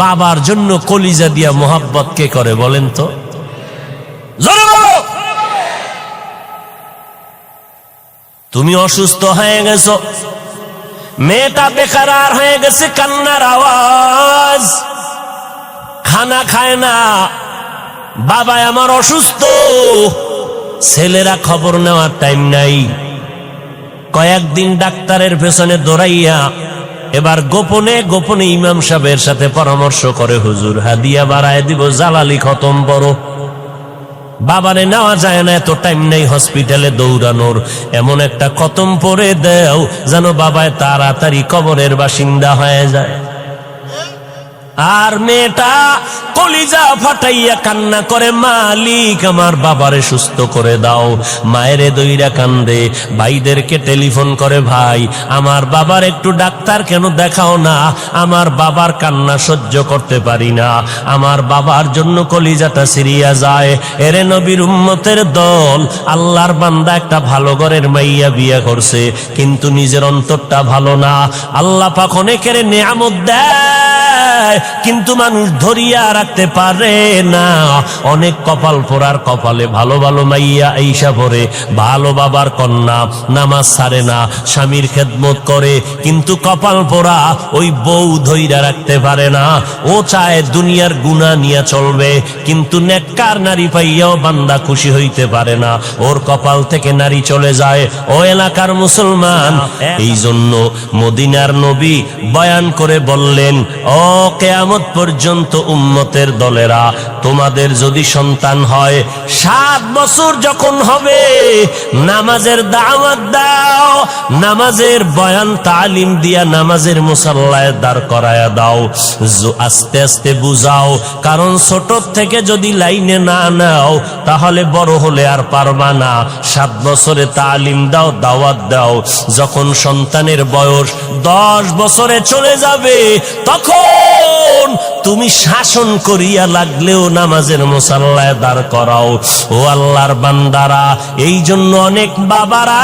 বাবার জন্য কলিজা দিয়া মোহাব্বত কে করে বলেন তো? তুমি অসুস্থ হয়ে গেছো, মেয়েটা বেকার হয়ে গেছে, কান্নার আওয়াজ, খানা খায় না, বাবা আমার অসুস্থ, ছেলেরা খবর নেওয়ার টাইম নাই। কয়েকদিন ডাক্তারের পেছনে দৌড়াইয়া এবার গোপনে গোপনে ইমাম সাহেবের সাথে পরামর্শ করে, হুজুর হাদিয়া বাড়ায় দিব, জালালি খতম বড়। বাবারে নেওয়া যায় না, এত টাইম নেই হসপিটালে দৌড়ানোর। এমন একটা খতম পরে দেও যেন বাবায় তাড়াতাড়ি কবরের বাসিন্দা হয়ে যায়। আর মেয়েটা কলিজা ফাটাইয়া কান্না করে, মালিক আমার বাবারে সুস্থ করে দাও। মায়েরে দইরা কান্দে, ভাইদেরকে টেলিফোন করে, ভাই আমার বাবার একটু ডাক্তার কেন দেখাও না, আমার বাবার কান্না সহ্য করতে পারি না, আমার বাবার জন্য কলিজাটা সিরিয়া যায়। এরে নবীর উম্মতের দল, আল্লাহর বান্দা একটা ভালো ঘরের মাইয়া বিয়ে করছে, কিন্তু নিজের অন্তরটা ভালো না। আল্লাহ পাক অনেকের নেয়ামত দেয়, কিন্তু মানুষ ধরিয়া রাখতে পারে না। অনেক কপাল পোড়ার কপালে ভালো ভালো মাইয়া আইসা পড়ে, ভালো বাবার কন্যা, নামাজ ছাড়ে না, স্বামীর খেদমত করে, কিন্তু কপাল পোড়া ওই বউ ধইরা রাখতে পারে না। ও চায় দুনিয়ার গুনাহ নিয়ে চলবে, কিন্তু নেককার নারী পাইয়াও বান্দা খুশি হইতে পারে না, ওর কপাল থেকে নারী চলে যায়। ও এলাকার মুসলমান, এই জন্য মদিনার নবী বয়ান করে বললেন, ও কিয়ামত পর্যন্ত উম্মতের দলেরা তোমাদের যদি সন্তান হয় 7 বছর যখন হবে নামাজের দাওয়াত দাও, নামাজের বয়ান তালিম দিয়া নামাজের মুসাল্লায় দাঁড় করায়া দাও, আস্তে আস্তে বুঝাও, কারণ ছোট থেকে যদি লাইনে না নাও তাহলে বড় হলে আর পারবা না। 7 বছরে তালিম দাও, দাওয়াত দাও, যখন সন্তানের বয়স 10 বছরে চলে যাবে তখন তুমি শাসন করিয়া লাগলেও নামাজের মুসাল্লায় দাঁড় করাও। ও আল্লাহর বান্দারা, এই জন্য অনেক বাবারা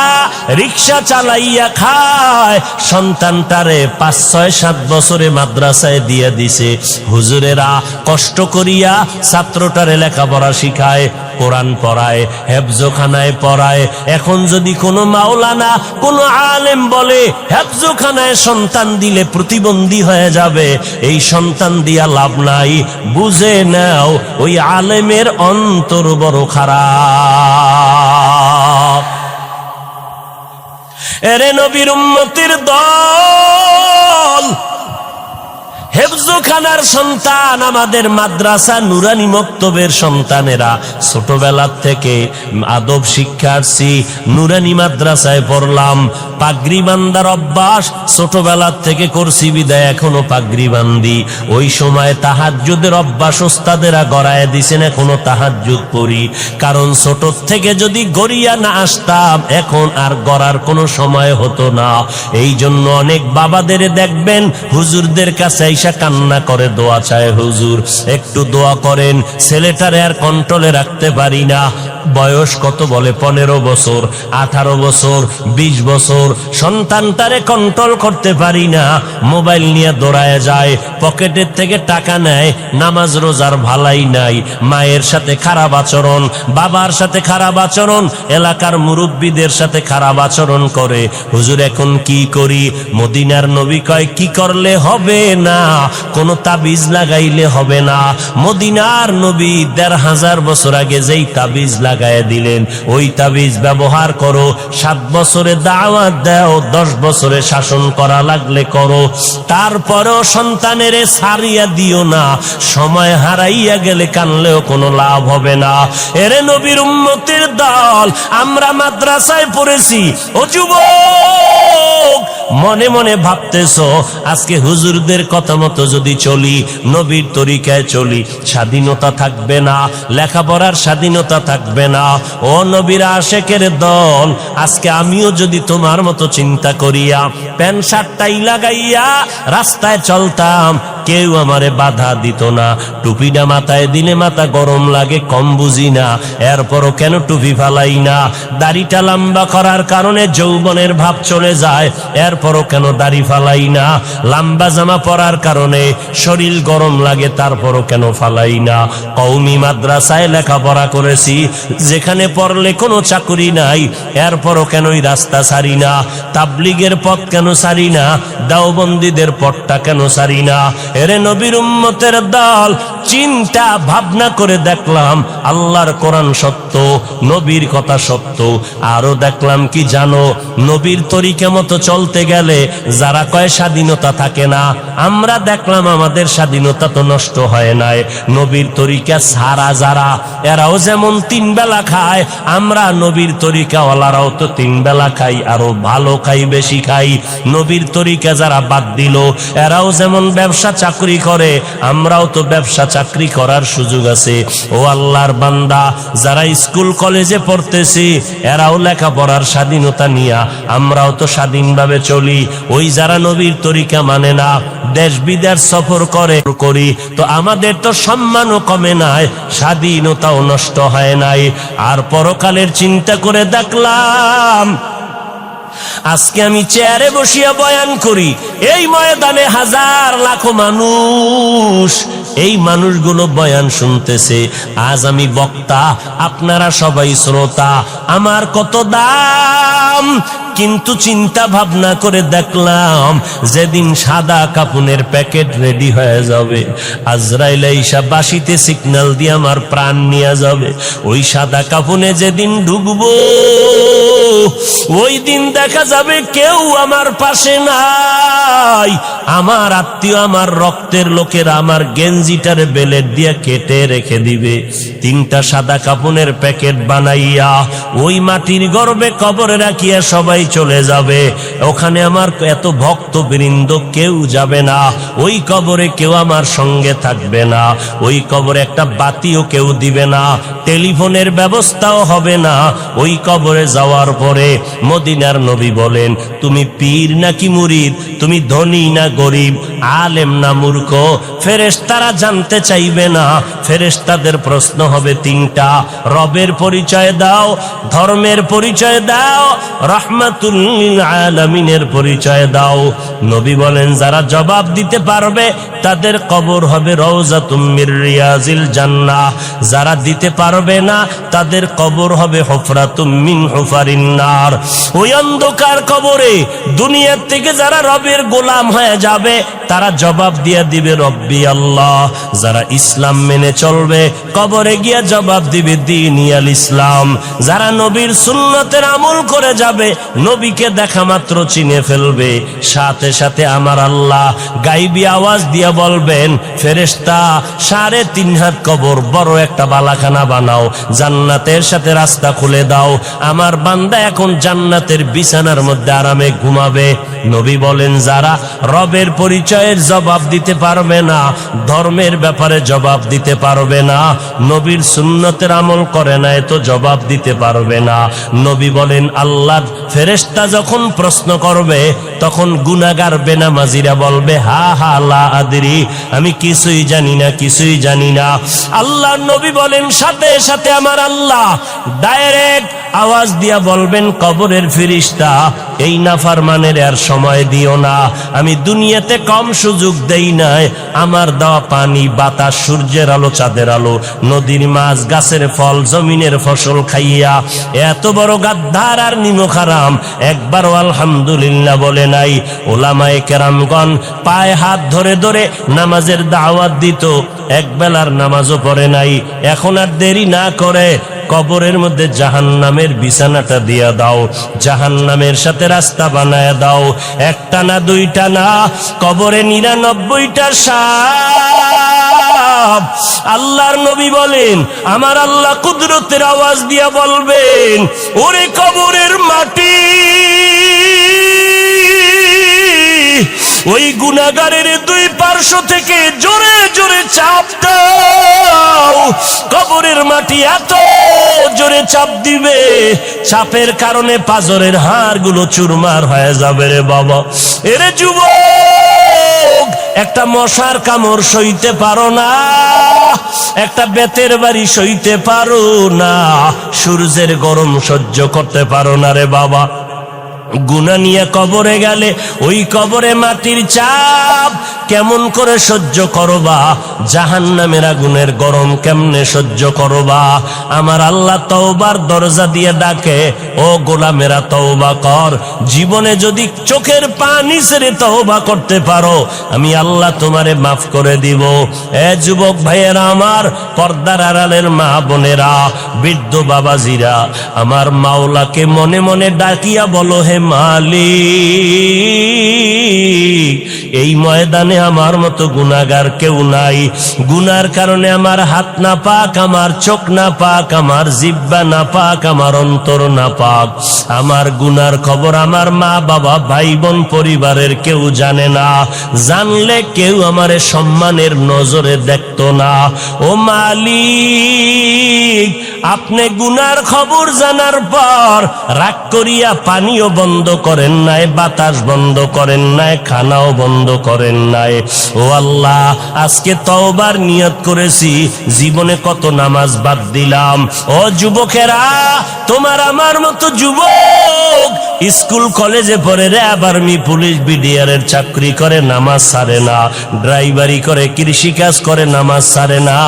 রিক্সা চালাইয়া খায়, সন্তানটারে 5, 6, 7 বছরে মাদ্রাসায় দিয়ে দিছে। হুজুরেরা কষ্ট করিয়া ছাত্রটারে লেখাপড়া শিখায়, কোরআন পড়ায়, হেফজখানায় পড়ায়। এখন যদি কোনো মাওলানা কোনো আলেম বলে হেফজখানায় সন্তান দিলে প্রতিবন্ধী হয়ে যাবে, এই সন্তান দিয়া লাভ নাই। বুঝে নাও ওই আলেমের অন্তর বড় খারাপ। এরে নবীর উম্মতের দল, হেফজখানার সন্তান, আমাদের মাদ্রাসা নুরানি মক্তবের সন্তানেরা ছোটবেলা থেকে আদব শিক্ষার্থী, নুরানি মাদ্রাসায় পড়লাম, পাগড়ি বান্দার অভ্যাস ছোটবেলা থেকে করছি বিদায় এখনো পাগড়ি বান্দি। ওই সময় তাহাজ্জুদের অভ্যাস ওস্তাদেরা গড়ায় দিছেন, এখনো তাহাজ্জুদ পড়ি, কারণ ছোট থেকে যদি গড়িয়া না আসতাম এখন আর গড়ার কোনো সময় হতো না। এই জন্য অনেক বাবাদের দেখবেন হুজুরদের কাছে কান্না করে দোয়া চায়, হুজুর একটু দোয়া করেন, ছেলেটারে আর কন্ট্রোলে রাখতে পারি না। বয়স কত বলে 15 বছর, 18 বছর, 20 বছর, সন্তানটারে কন্ট্রোল করতে পারি না। মোবাইল নিয়ে দৌড়ায় যায়, পকেটের থেকে টাকা নেয়, নামাজ রোজার ভালাই নাই, মায়ের সাথে খারাপ আচরণ, বাবার সাথে খারাপ আচরণ, এলাকার মুরব্বীদের সাথে খারাপ আচরণ করে। হুজুর এখন কি করি? মদিনার নবী কয় কি করলে হবে না, কোন তাবিজ লাগাইলে হবে না। মদিনার নবী 1500 বছর আগে যেই তাবিজ লাগায় দিলেন ওই তাবিজ ব্যবহার করো। 7 বছরে দাওয়াত দাও, 10 বছরে শাসন করা লাগলে করো, তারপরেও সন্তানেরে ছাড়িয়া দিও না। সময় হারাইয়া গেলে কানলেও কোনো লাভ হবে না। এরে নবীর উম্মতের দল, আমরা মাদ্রাসায় পড়েছি। ও যুবক, মনে মনে ভাবতেছো আজকে হুজুরদের কথা মতো যদি চলি, নবীর তরিকায় চলি, স্বাধীনতা থাকবে না, লেখাপড়ার স্বাধীনতা থাকবে না। ও নবীর আশেকের দল, আজকে আমিও যদি তোমার মতো চিন্তা করিয়া প্যান্ট শার্টটাই লাগাইয়া রাস্তায় চলতাম, কেউ আমারে বাধা দিত না। টুপিটা মাথায় দিলে মাথা গরম লাগে, কম বুঝি না, এরপরও কেন টুপি ফালাই না? দাড়িটা লম্বা করার কারণে যৌবনের ভাব চলে যায়, এরপরও কেন দাড়ি ফালাই না? লম্বা জামা পরার কারণে শরীর গরম লাগে, তারপরও কেন ফালাই না? কওমি মাদ্রাসায় লেখাপড়া করেছি, যেখানে পড়লে কোনো চাকরি নাই, এরপরও কেন ওই রাস্তা ছাড়ি না? তাবলিগের পথ কেন ছাড়ি না? দেওবন্দীদের পথটা কেন ছাড়ি না? এরে নবীর উম্মতের দল, চিন্তা ভাবনা করে দেখলাম আল্লাহর কোরআন সত্য, নবীর কথা সত্য। আরো দেখলাম কি জানো, নবীর তরিকা মতো চলতে গেলে যারা কয় স্বাধীনতা থাকে না, আমরা দেখলাম আমাদের স্বাধীনতা তো নষ্ট হয় নাই। নবীর তরিকা সারা যারা, এরাও যেমন 3 বেলা খায়, আমরা নবীর তরিকাওয়ালারাও তো 3 বেলা খাই, আরো ভালো খাই, বেশি খাই। নবীর তরিকা যারা বাদ দিল, এরাও যেমন ব্যবসা চাকরি করে, আমরাও তো ব্যবসা চাকরি করার সুযোগ আছে। ও আল্লাহর বান্দা, যারা স্কুল কলেজে পড়তেছি, এরাও লেখাপড়ার স্বাধীনতা নিয়া, আমরাও তো স্বাধীনভাবে চলি। ওই যারা নবীর তরিকা মানে না, দেশ বিদেশ সফর করি, তো আমাদের তো সম্মানও কমে নাই, স্বাধীনতাও নষ্ট হয় নাই। আর পরকালের চিন্তা করে দেখলাম আজকে আমি চেয়ারে বসিয়া বয়ান করি, এই ময়দানে হাজার লাখো মানুষ, এই মানুষগুলো বয়ান শুনতেছে। আজ আমি বক্তা, আপনারা সবাই শ্রোতা, আমার কত দাম, কিন্তু চিন্তা ভাবনা করে দেখলাম যেদিন সাদা কাফনের প্যাকেট রেডি হয়ে যাবে, আজরাইল আইসা বাঁশিতে সিগন্যাল দিয়ে আমার প্রাণ নিয়ে যাবে, ওই সাদা কাফনে যেদিন ঢুকবো ওই দিন দেখা যাবে কেউ আমার পাশে নাই। আমার আত্মীয়, আমার রক্তের লোকেরা আমার গেঞ্জিটার বেলেট দিয়ে কেটে রেখে দিবে। 3টা সাদা কাফনের প্যাকেট বানাইয়া ওই মাটির গর্ভে কবরে রাখিয়া সবাই চলে যাবে। ওখানে আমার এত ভক্তবৃন্দ কেউ যাবে না, ওই কবরে কেউ আমার সঙ্গে থাকবে না, ওই কবরে একটা বাতিও কেউ দিবে না, টেলিফোনের ব্যবস্থাও হবে না। ওই কবরে যাওয়ার পরে মদিনার নবী বলেন, তুমি পীর নাকি মুরিদ, তুমি ধনী না গরিব, আলেম না মূর্খ, ফেরেশতারা জানতে চাইবে না। ফেরেশতাদের প্রশ্ন হবে 3টা, রবের পরিচয় দাও, ধর্মের পরিচয় দাও, রাহমাতুল লিল আলামিনের পরিচয় দাও। নবী বলেন, যারা জবাব দিতে পারবে তাদের কবর হবে রওজাতুম মির রিয়াজিল জান্নাহ, যারা দিতে পারবে না তাদের কবর হবে হুফরাতুম মিন হুফারিন নার। ওই অন্ধকার কবরে দুনিয়ার থেকে যারা রবের গোলাম হয়ে যাবে তারা জবাব দিয়ে দিবে রব্বি আল্লাহ। যারা ইসলাম মেনে চলবে কবরে গিয়া জবাব দিবে দীনি আল ইসলাম। যারা নবীর সুন্নতের আমল করে যাবে, নবীকে দেখা মাত্র চিনে ফেলবে, সাথে সাথে আমার আল্লাহ গাইবী আওয়াজ দিয়া বলবেন, ফেরেশতা 3.5 হাত কবর বড় একটা বালাখানা বানাও, জান্নাতের সাথে রাস্তা খুলে দাও, আমার বান্দা এখন জান্নাতের বিছানার মধ্যে আরামে ঘুমাবে। নবী বলেন, যারা রবের পরিচয়ের জবাব দিতে পারবে না, ধর্মের ব্যাপারে জবাব দিতে পারবে না, নবীর সুন্নতের আমল করে না, এত জবাব দিতে পারবে না। নবী বলেন, আল্লাহর ফেরেশতা যখন প্রশ্ন করবে তখন গুনাহগার বেনামাজিরা বলবে, হা হা লা আদরি, আমি কিছুই জানি না, কিছুই জানি না। আল্লাহর নবী বলেন, সাথে সাথে আমার আল্লাহ ডাইরেক্ট আওয়াজ দিয়া বলবেন, কবরের ফেরেশতা এই নাফরমানের আর সময় দিও না, আমি দুনিয়াতে কম সুযোগ দেই নাই, আমার দেওয়া পানি, বাতাস, সূর্যের আলো, চাঁদের আলো, নদীর মাছ, গাছের ফল, জমিনের ফসল খাইয়া এত বড় গাদ্দার আর নিমক হারাম একবারও আলহামদুলিল্লাহ বলে নাই। ওলামায়ে কেরামগণ পায়ে হাত ধরে ধরে নামাজের দাওয়াত দিত, এক বেলার নামাজও পড়ে নাই। এখন আর দেরি না করে কবরের মধ্যে জাহান্নামের বিছানাটা দিয়া দাও, জাহান্নামের সাথে রাস্তা বানায় দাও। 1টা না 2টা না, কবরে 99টা সাপ। আল্লাহর নবী বলেন, আমার আল্লাহ কুদরতের আওয়াজ দিয়া বলবেন, ওরে কবরের মাটি, ওই গুনাহগারের 2 পার্শ্ব থেকে জোরে জোরে চাপ দাও। কবরের মাটি এত জোরে চাপ দিবে, চাপের কারণে পাজরের হাড়গুলো চুরমার হয়ে যাবে রে বাবা। এরে যুবক, একটা মশার কামড় সইতে পারো না, একটা বেতের বাড়ি সইতে পারো না, সূর্যের গরম সহ্য করতে পারো না রে বাবা। গুনাহ নিয়ে কবরে গেলে ওই কবরে মাটির চাপ কেমন করে সহ্য করবা, জাহান্নামের আগুনের গরম কেমনে সহ্য করবা। আমার আল্লাহ তওবার দরজা দিয়ে ডাকে, ও গোলামেরা তওবা কর। জীবনে যদি চোখের পানি ছেড়ে তওবা করতে পারো, আমি আল্লাহ তোমারে মাফ করে দিব। এ যুবক ভাইয়েরা, আমার পর্দার আড়ালের মা বোনেরা, বৃদ্ধ বাবাজিরা, আমার মাওলাকে মনে মনে ডাকিয়া বলো, হে মালিক, এই ময়দানে আমার মতো গুনাহগার কেউ নাই। গুনার কারণে আমার হাত না পাক, আমার চোখ না পাক, আমার জিহ্বা না পাক, আমার অন্তর না পাক। আমার গুনার খবর আমার মা বাবা, ভাই বোন, পরিবারের কেউ জানে না। জানলে কেউ আমারে সম্মানের নজরে দেখতো না। ও মালিক, আপনি গুনার খবর জানার পর রাগ করিয়া পানিও বন্ধ করেন নাই, বাতাস বন্ধ করেন নাই, খানাও বন্ধ করেন নাই। ও আল্লাহ, আজকে তওবার নিয়ত করেছি, জীবনে কত নামাজ বাদ দিলাম। ও যুবকেরা, তোমার আমার মতো যুবক স্কুল কলেজে পড়ে র্যাব আর্মি পুলিশ বিডিআরের চাকরি করে, নামাজ ছাড়ে না, ড্রাইভারি করে, কৃষিকাজ করে, নামাজ ছাড়ে না।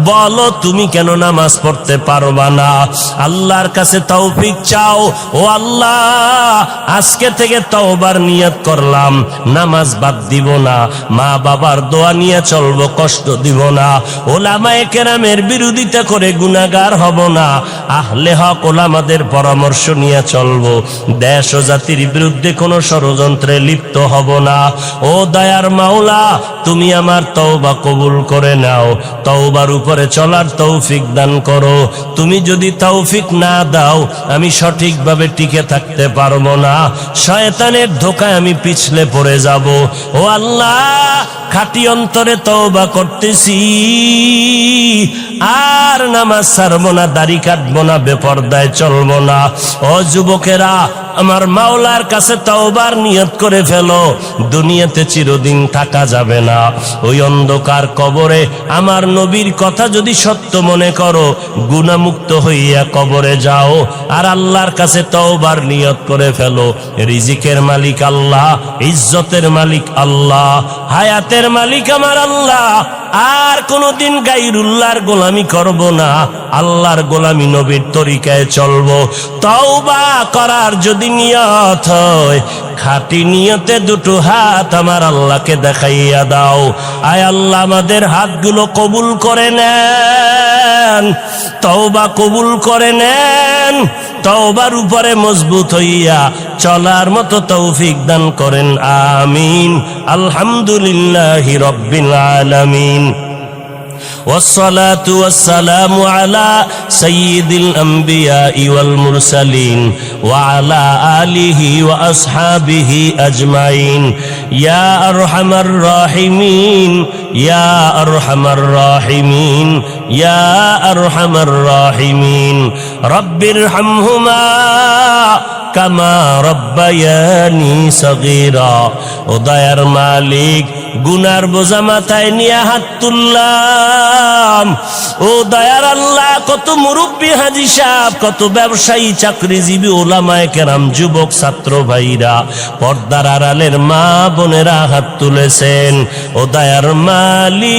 বলো তুমি কেন নামাজ পড়তে পারবা না? আল্লাহর কাছে তৌফিক চাও। ও আল্লাহ, আজকে থেকে তওবার নিয়ত করলাম, নামাজ বাদ দিব না, মা বাবার দোয়া নিয়ে চলবো, কষ্ট দিব না, ওলামায়ে কেরামের বিরোধিতা করে গুনাহগার হব না, আহলে হক ওলামাদের পরামর্শ নিয়ে চলবো, দেশ ও জাতির বিরুদ্ধে কোনো ষড়যন্ত্রে লিপ্ত হব না। ও দয়ার মাওলা, তুমি আমার তওবা কবুল করে নাও, তওবার উপরে চলার তৌফিক দান করো। তুমি যদি তৌফিক না দাও, আমি সঠিকভাবে টিকে থাকতে পারবো না, শয়তানের ধোকায় আমি পিছলে পড়ে যাব। ও আল্লাহ, খাঁটি অন্তরে তওবা করতেছি, আর নামাজ ছাড়বো না, দাড়ি কাটবো না, বেপরদায় চলবো না। ও যুবকেরা, আমার মাওলার কাছে তওবার নিয়ত করে ফেলো, দুনিয়াতে চিরদিন থাকা যাবে না। ওই অন্ধকার কবরে আমার নবীর কথা যদি সত্য মনে করো, গুনাহমুক্ত হইয়া কবরে যাও, আর আল্লাহর কাছে তওবার নিয়ত করে ফেলো। রিজিকের মালিক আল্লাহ, ইজ্জতের মালিক আল্লাহ, হায়াতের মালিক আমার আল্লাহ। আর কোনদিন গায়রুল্লাহর গোলামি করব না, আল্লাহর গোলামি, নবীর তরিকায় চলবো। তওবা করার যদি নিয়ত হয়, খাঁটি নিয়তে দুটো হাত আমার আল্লাহকে দেখাইয়া দাও। আয় আল্লাহ, আমাদের হাতগুলো কবুল করে নেন, তওবা কবুল করে নেন, তওবার উপরে মজবুত হইয়া চলার মতো তৌফিক দান করেন। আমিন। আলহামদুলিল্লাহি রাব্বিল আলামিন। والصلاة والسلام على سيد الأنبياء والمرسلين وعلى آله وأصحابه أجمعين يا أرحم الراحمين يا أرحم الراحمين يا أرحم الراحمين رب ارحمهما কামা রব্বায়ানি সগীরা। ও দয়ার মালিক, গুনার বোঝা মাথায় নিয়ে হাত তুললাম। ও দয়ার আল্লাহ, কত মুরব্বী হাজী সাহেব, কত ব্যবসায়ী, চাকরিজীবী, ওলামায়ে কেরাম, যুবক ছাত্র ভাইরা, পর্দার আড়ালের মা বোনেরা হাত তুলেছেন। ও দয়ার মালিক,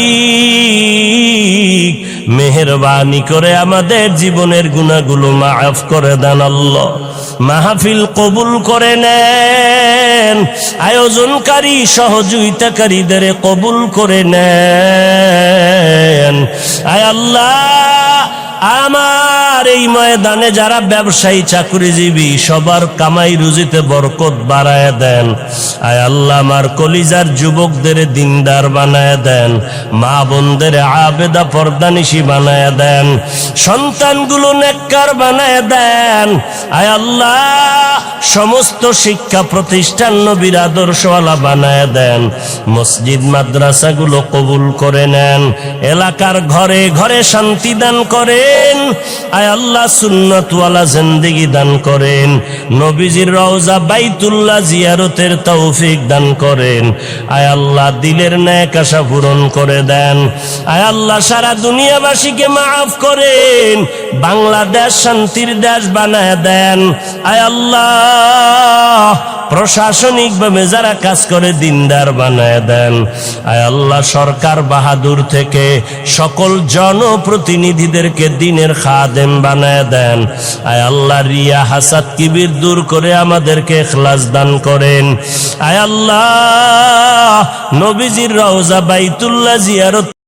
মেহেরবানি করে আমাদের জীবনের গুনাহগুলো মাফ করে দেন আল্লাহ। মাহফিল কবুল করে নেন, আয়োজনকারী সহযোগিতাকারীদের কবুল করে নেন। আয় আল্লাহ, আমার এই ময়দানে যারা ব্যবসায়ী, চাকরিজীবী, সবার কামাই রুজিতে বরকত বাড়ায় দেন। আয় আল্লাহ, আমার কলিজার যুবকদের দিনদার বানায় দেন, মা বোনদের আবেদা পর্দানিশী বানায় দেন, সন্তানগুলো নেককার বানায় দেন। আয় আল্লাহ, সমস্ত শিক্ষা প্রতিষ্ঠান নবীর আদর্শওয়ালা বানায় দেন, মসজিদ মাদ্রাসাগুলো কবুল করে নেন, এলাকার ঘরে ঘরে শান্তি দান করেন। আয় আল্লাহ, সুন্নতওয়ালা জিন্দেগি দান করেন, নবীজির রওজা বাইতুল্লাহ জিয়ারতের তৌফিক দান করেন। আয় আল্লাহ, দিলের নেক আশা পূরণ করে দেন। আয় আল্লাহ, সারা দুনিয়াবাসীকে মাফ করেন, বাংলাদেশ শান্তির দেশ বানায় দেন। আয় আল্লাহ, প্রশাসনিকভাবে যারা কাজ করে দিনদার বানায় দেন। আয় আল্লাহ, সরকার বাহাদুর থেকে সকল জনপ্রতিনিধিদেরকে দিনের খাদেম বানায় দেন। আয় আল্লাহ, রিয়া হাসাদ কিবির দূর করে আমাদেরকে ইখলাস দান করেন। আয় আল্লাহ, নবীজির রওজা বাইতুল্লাহ জিয়ারত